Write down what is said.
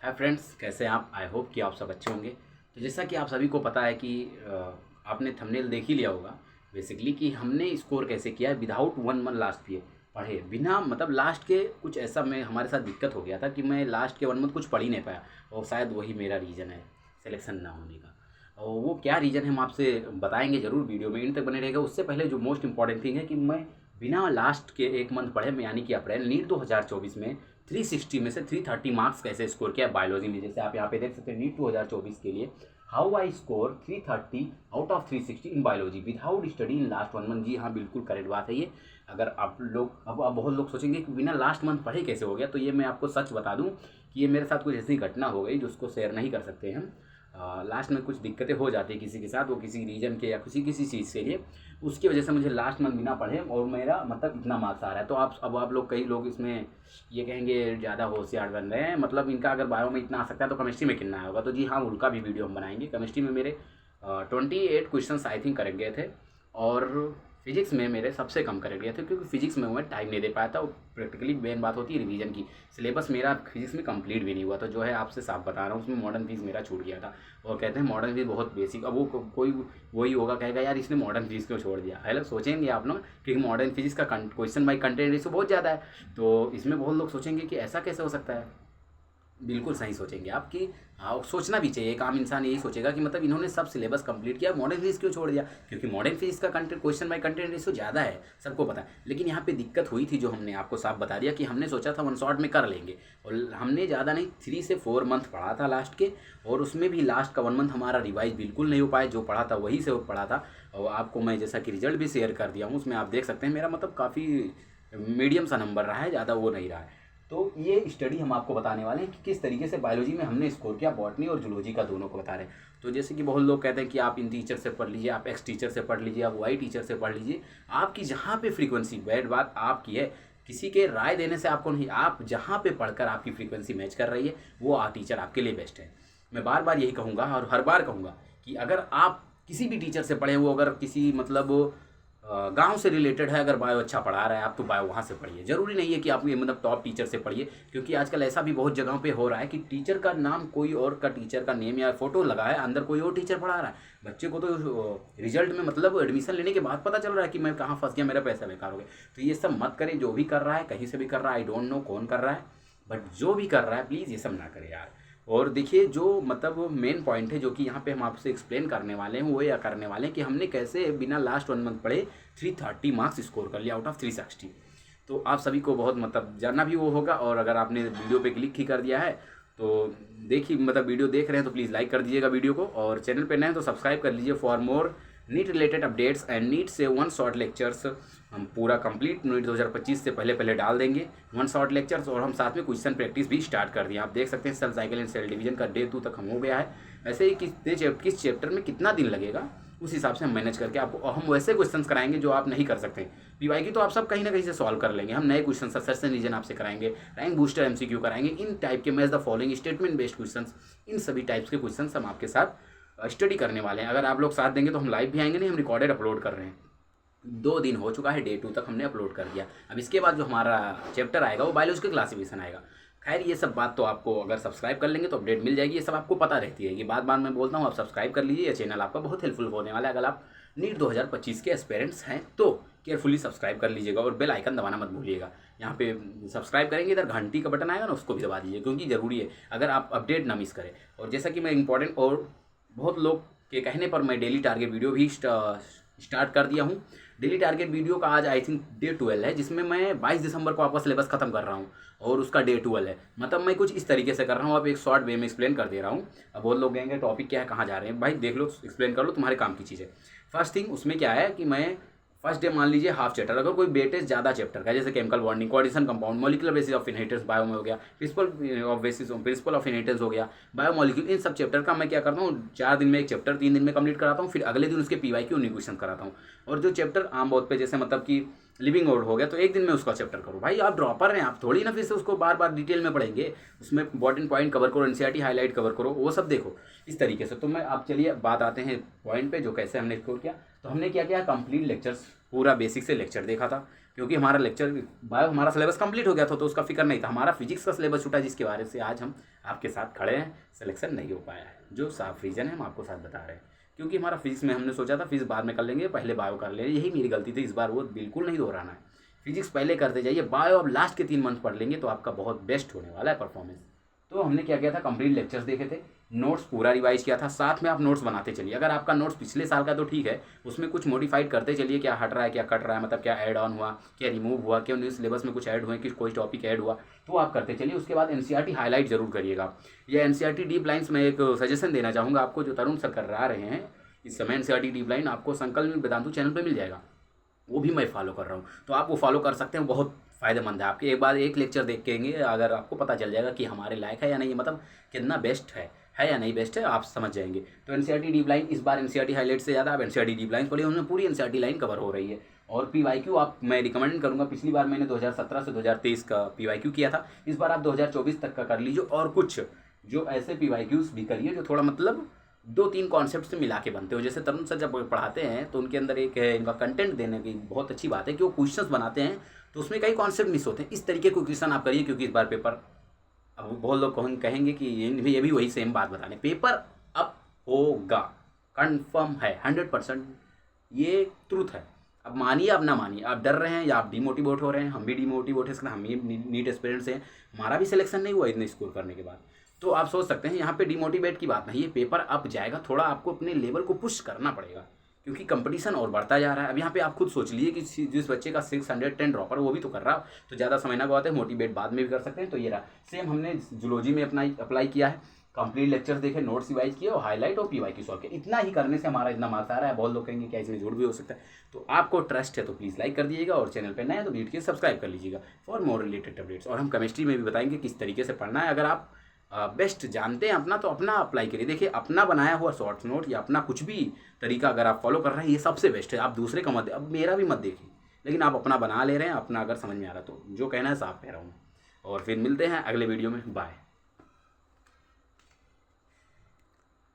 Hi friends, कैसे हैं आप? आई होप कि आप सब अच्छे होंगे। तो जैसा कि आप सभी को पता है कि आपने थंबनेल देख ही लिया होगा बेसिकली कि हमने स्कोर कैसे किया है विदाउट वन मंथ लास्ट पे पढ़े बिना, मतलब लास्ट के कुछ ऐसा मैं हमारे साथ दिक्कत हो गया था कि मैं लास्ट के वन मंथ कुछ पढ़ ही नहीं पाया। और शायद वही मेरा रीज़न है सिलेक्शन ना होने का। और वो क्या रीज़न है हम आपसे बताएंगे ज़रूर, वीडियो में इन तक बने रहेगा। उससे पहले जो मोस्ट इंपॉर्टेंट थिंग है कि मैं बिना लास्ट के एक मंथ पढ़े में, यानी कि अप्रैल नीट 2024 में 360 में से 330 मार्क्स कैसे स्कोर किया बायोलॉजी में। जैसे आप यहाँ पे देख सकते हैं नीट 2024 के लिए how I score 330 out of 360 in biology without study in last one month. जी हाँ, बिल्कुल करेक्ट बात है ये। अगर आप लोग अब बहुत लोग सोचेंगे कि बिना लास्ट मंथ पढ़े कैसे हो गया, तो ये मैं आपको सच बता दूं कि ये मेरे साथ कुछ ऐसी घटना हो गई जिसको शेयर नहीं कर सकते हम। लास्ट में कुछ दिक्कतें हो जाती है किसी के साथ, वो किसी रीजन के या किसी किसी चीज़ के लिए, उसकी वजह से मुझे लास्ट मंथ बिना पढ़े और मेरा मतलब इतना मार्क्स आ रहा है। तो आप लोग, कई लोग इसमें ये कहेंगे ज़्यादा होशियार बन रहे हैं, मतलब इनका अगर बायो में इतना आ सकता है तो केमिस्ट्री में कितना होगा। तो जी हाँ, उनका भी वीडियो हम बनाएंगे। केमिस्ट्री में मेरे 28 क्वेश्चन आई थिंक करेक्ट गए थे, और फिजिक्स में मेरे सबसे कम करेक्ट गए थे क्योंकि फिजिक्स में मैं टाइम नहीं दे पाया था। और प्रैक्टिकली मेन बात होती है रिवीजन की। सिलेबस मेरा फिजिक्स में कंप्लीट भी नहीं हुआ था, जो है आपसे साफ बता रहा हूँ। उसमें मॉडर्न फिजिक्स मेरा छूट गया था। और कहते हैं मॉडर्न फिजिक्स बहुत बेसिक। अब वो कोई वही होगा कहेगा यार इसने मॉडर्न फिजिक्स क्यों छोड़ दिया। है लोग सोचेंगे आप लोग, क्योंकि मॉडर्न फिजिक्स का क्वेश्चन बाई कंटेंट रेशियो बहुत ज़्यादा है, तो इसमें बहुत लोग सोचेंगे कि ऐसा कैसे हो सकता है। बिल्कुल सही सोचेंगे आप कि हाँ, सोचना भी चाहिए। एक आम इंसान यही सोचेगा कि मतलब इन्होंने सब सिलेबस कंप्लीट किया, मॉडर्न फिजिक्स क्यों छोड़ दिया, क्योंकि मॉडर्न फिजिक्स का content question by content ratio ज़्यादा है, सबको पता है। लेकिन यहाँ पे दिक्कत हुई थी, जो हमने आपको साफ बता दिया कि हमने सोचा था वन शॉट में कर लेंगे, और हमने ज़्यादा नहीं 3 से 4 मंथ पढ़ा था लास्ट के, और उसमें भी लास्ट का 1 मंथ हमारा रिवाइज बिल्कुल नहीं हो पाया। जो पढ़ा था वही से पढ़ा था, और आपको मैं जैसा कि रिजल्ट भी शेयर कर दिया हूँ, उसमें आप देख सकते हैं मेरा मतलब काफ़ी मीडियम सा नंबर रहा है, ज़्यादा वो नहीं रहा है। तो ये स्टडी हम आपको बताने वाले हैं कि किस तरीके से बायोलॉजी में हमने स्कोर किया, बॉटनी और जूलॉजी का दोनों को बता रहे हैं। तो जैसे कि बहुत लोग कहते हैं कि आप इन टीचर से पढ़ लीजिए, आप एक्स टीचर से पढ़ लीजिए, आप वाई टीचर से पढ़ लीजिए। आपकी जहाँ पे फ्रीक्वेंसी, बैड बात आपकी है, किसी के राय देने से आपको नहीं, आप जहाँ पे पढ़कर आपकी फ्रीक्वेंसी मैच कर रही है वो टीचर आपके लिए बेस्ट है। मैं बार बार यही कहूँगा और हर बार कहूँगा कि अगर आप किसी भी टीचर से पढ़े, वो अगर किसी मतलब गांव से रिलेटेड है, अगर बायो अच्छा पढ़ा रहा है आप, तो बायो वहाँ से पढ़िए। ज़रूरी नहीं है कि आप ये मतलब टॉप टीचर से पढ़िए, क्योंकि आजकल ऐसा भी बहुत जगहों पे हो रहा है कि टीचर का नाम कोई और का, टीचर का नेम या फोटो लगा है, अंदर कोई और टीचर पढ़ा रहा है। बच्चे को तो रिजल्ट में मतलब एडमिशन लेने के बाद पता चल रहा है कि मैं कहाँ फंस गया, मेरा पैसा बेकार हो गया। तो ये सब मत करें। जो भी कर रहा है, कहीं से भी कर रहा है, आई डोंट नो कौन कर रहा है, बट जो भी कर रहा है प्लीज़ ये सब ना करें यार। और देखिए, जो मतलब मेन पॉइंट है जो कि यहाँ पे हम आपसे एक्सप्लेन करने वाले हैं, वो यह करने वाले हैं कि हमने कैसे बिना लास्ट 1 मंथ पढ़े 330 मार्क्स स्कोर कर लिया आउट ऑफ 360। तो आप सभी को बहुत मतलब जानना भी वो होगा, और अगर आपने वीडियो पे क्लिक ही कर दिया है तो देखिए, मतलब वीडियो देख रहे हैं तो प्लीज़ लाइक कर दीजिएगा वीडियो को, और चैनल पे नए हैं तो सब्सक्राइब कर लीजिए for more NEET related updates and NEET से 1 शॉर्ट लेक्चर्स। हम पूरा कंप्लीट नीट 2025 से पहले पहले डाल देंगे 1 शॉर्ट लेक्चर्स, और हम साथ में क्वेश्चन प्रैक्टिस भी स्टार्ट कर दिए। आप देख सकते हैं cell cycle and cell division का डे 2 तक हम हो गया है। ऐसे ही किस चैप्टर में कितना दिन लगेगा उस हिसाब से हम मैनेज करके आपको, और हम वैसे क्वेश्चंस कराएंगे जो आप नहीं कर सकते। पीवाई की तो आप सब कहीं ना कहीं से सॉल्व कर लेंगे। हम नए क्वेश्चन सर्च रीजन आपसे कराएंगे, रैंक बूस्टर एमसीक्यू कराएंगे, इन टाइप के match the following statement based questions, इन सभी टाइप्स के क्वेश्चंस हम आपके साथ स्टडी करने वाले हैं। अगर आप लोग साथ देंगे तो हम लाइव भी आएंगे, नहीं हम रिकॉर्डेड अपलोड कर रहे हैं। 2 दिन हो चुका है, डे 2 तक हमने अपलोड कर दिया। अब इसके बाद जो हमारा चैप्टर आएगा वो बायोलॉजी का क्लासिफिकेशन आएगा। खैर ये सब बात तो आपको अगर सब्सक्राइब कर लेंगे तो अपडेट मिल जाएगी, ये सब आपको पता रहती है। ये बात बार मैं बोलता हूँ, आप सब्सक्राइब कर लीजिए, ये चैनल आपका बहुत हेल्पफुल होने वाला है। अगर आप नीट 2025 के एस्पेरेंट्स हैं तो केयरफुली सब्सक्राइब कर लीजिएगा, और बेल आइकन दबाना मत भूलिएगा। यहाँ पे सब्सक्राइब करेंगे, इधर घंटी का बटन आएगा ना, उसको भी दबा दीजिए, क्योंकि ज़रूरी है अगर आप अपडेट ना मिस करें। और जैसा कि मैं इंपॉर्टेंट, और बहुत लोग के कहने पर मैं डेली टारगेट वीडियो भी स्टार्ट कर दिया हूँ। डेली टारगेट वीडियो का आज आई थिंक डे 12 है, जिसमें मैं 22 दिसंबर को आपका सिलेबस खत्म कर रहा हूँ, और उसका डे 12 है। मतलब मैं कुछ इस तरीके से कर रहा हूँ, अब एक शॉर्ट वे में एक्सप्लेन कर दे रहा हूँ। अब बहुत लोग कहेंगे टॉपिक क्या है, कहाँ जा रहे हैं, भाई देख लो, एक्सप्लेन कर लो, तुम्हारे काम की चीज़ है। फर्स्ट थिंग उसमें क्या है कि मैं फर्स्ट डे मान लीजिए हाफ चैप्टर, अगर कोई वेटेज ज़्यादा चैप्टर का, जैसे chemical bonding, coordination compound, molecular basis of inheritance bio में हो गया, प्रिंसिपल ऑफ इनहेरिटेंस हो गया, बायो मॉलिक्यूल, इन सब चैप्टर का मैं क्या करता हूँ, 4 दिन में एक चैप्टर 3 दिन में कंप्लीट कराता हूँ, फिर अगले दिन उसके पीवाई की क्वेश्चन कराता हूँ। और जो चैप्टर आम बहुत पे, जैसे मतलब कि लिविंग वर्ड हो गया, तो एक दिन में उसका चैप्टर करो। भाई आप ड्रॉपर हैं, आप थोड़ी ना फिर से उसको बार बार डिटेल में पढ़ेंगे, उसमें इंपॉर्टेंट पॉइंट कवर करो, एनसीईआरटी हाईलाइट कवर करो, वो सब देखो इस तरीके से। तो मैं आप चलिए बात आते हैं पॉइंट पे, जो कैसे हमने स्कोर किया। तो हमने क्या किया, कंप्लीट लेक्चर्स, पूरा बेसिक से लेक्चर देखा था। क्योंकि हमारा लेक्चर बायो हमारा सिलेबस कंप्लीट हो गया था, तो उसका फिक्र नहीं था। हमारा फिजिक्स का सिलेबस छूटा, जिसके बारे से आज हम आपके साथ खड़े हैं। सिलेक्शन नहीं हो पाया है, जो साफ रीज़न है हम आपको साथ बता रहे हैं। क्योंकि हमारा फिजिक्स में हमने सोचा था फिजिक्स बाद में कर लेंगे, पहले बायो कर लेंगे, यही मेरी गलती थी। इस बार वो बिल्कुल नहीं दोहराना है। फिजिक्स पहले करते जाइए, बायो अब लास्ट के 3 मंथ पढ़ लेंगे तो आपका बहुत बेस्ट होने वाला है परफॉर्मेंस। तो हमने क्या किया था, कंप्लीट लेक्चर्स देखे थे, नोट्स पूरा रिवाइज किया था, साथ में आप नोट्स बनाते चलिए। अगर आपका नोट्स पिछले साल का तो ठीक है, उसमें कुछ मॉडिफाइड करते चलिए, क्या हट रहा है, क्या कट रहा है, मतलब क्या ऐड ऑन हुआ, क्या रिमूव हुआ, क्या न्यू सिलेबस में कुछ ऐड हुए, कि कोई टॉपिक ऐड हुआ, तो आप करते चलिए। उसके बाद एनसीईआरटी हाईलाइट जरूर करिएगा। ये एनसीईआरटी डीप लाइन्स में एक सजेशन देना चाहूँगा आपको, जो तरुण सर करा रहे हैं इस समय। एनसीईआरटी डीप लाइन आपको संकल्प वेदांतु चैनल पर मिल जाएगा, वो भी मैं फॉलो कर रहा हूँ, तो आप वो फॉलो कर सकते हैं। बहुत फ़ायदेमंद है आपके। एक बार एक लेक्चर देखेंगे, अगर आपको पता चल जाएगा कि हमारे लायक है या नहीं, मतलब कितना बेस्ट है या नहीं बेस्ट है, आप समझ जाएंगे। तो एनसीईआरटी डीप लाइन इस बार एनसीईआरटी हाईलाइट से ज़्यादा आप एनसीईआरटी डीप लाइन पढ़िए, उनमें पूरी एनसीईआरटी लाइन कवर हो रही है। और पीवाईक्यू आप मैं रिकमेंड करूँगा, पिछली बार मैंने 2017 से 2023 का पीवाईक्यू किया था, इस बार आप 2024 तक का कर लीजिए। और कुछ जो ऐसे पीवाईक्यूज़ भी करिए जो थोड़ा मतलब 2-3 कॉन्सेप्ट से मिला के बनते हो। जैसे तरुण सर जब पढ़ाते हैं तो उनके अंदर एक है, इनका कंटेंट देने की बहुत अच्छी बात है कि वो क्वेश्चंस बनाते हैं तो उसमें कई कॉन्सेप्ट मिस होते हैं। इस तरीके को क्वेश्चन आप करिए, क्योंकि इस बार पेपर, अब बहुत लोग कहेंगे कि ये भी वही सेम बात बताने, पेपर अब होगा, कन्फर्म है 100%, ये ट्रूथ है। अब मानिए अब ना मानिए, आप डर रहे हैं या आप डिमोटिवेट हो रहे हैं, हम भी डिमोटिवेट है, हम भी नीट एस्पिरेंट्स हैं, हमारा भी सिलेक्शन नहीं हुआ इतने स्कोर करने के बाद। तो आप सोच सकते हैं यहाँ पे डिमोटिवेट की बात नहीं है, पेपर अप जाएगा, थोड़ा आपको अपने लेवल को पुश करना पड़ेगा, क्योंकि कंपटीशन और बढ़ता जा रहा है। अब यहाँ पे आप खुद सोच लीजिए कि जिस बच्चे का 610 ड्रॉपर वो भी तो कर रहा हो, तो ज़्यादा समय ना गवाते, मोटिवेट बाद में भी कर सकते हैं। तो ये रहा सेम हमने जूलॉजी में अपना अप्लाई किया है, कंप्लीट लेक्चर्स देखे, नोट्स रिवाइज किए और हाईलाइट और पीवाईक्यू सॉल्व किया। इतना ही करने से हमारा इतना मार्क्स आ रहा है। बहुत लोग कहेंगे क्या इसमें झूठ भी हो सकता है, तो आपको ट्रस्ट है तो प्लीज़ लाइक कर दीजिएगा, और चैनल पर नए हैं तो वीडियो के सब्सक्राइब कर लीजिएगा फॉर मोर रिलेटेड अपडेट्स। और हम केमिस्ट्री में भी बताएंगे किस तरीके से पढ़ना है। अगर आप बेस्ट जानते हैं अपना, तो अपना अप्लाई करिए। देखिए, अपना बनाया हुआ शॉर्ट्स नोट या अपना कुछ भी तरीका अगर आप फॉलो कर रहे हैं, ये सबसे बेस्ट है। आप दूसरे का मत, अब मेरा भी मत देखिए, लेकिन आप अपना बना ले रहे हैं, अपना अगर समझ में आ रहा तो जो कहना है साफ कह रहा हूँ। और फिर मिलते हैं अगले वीडियो में, बाय।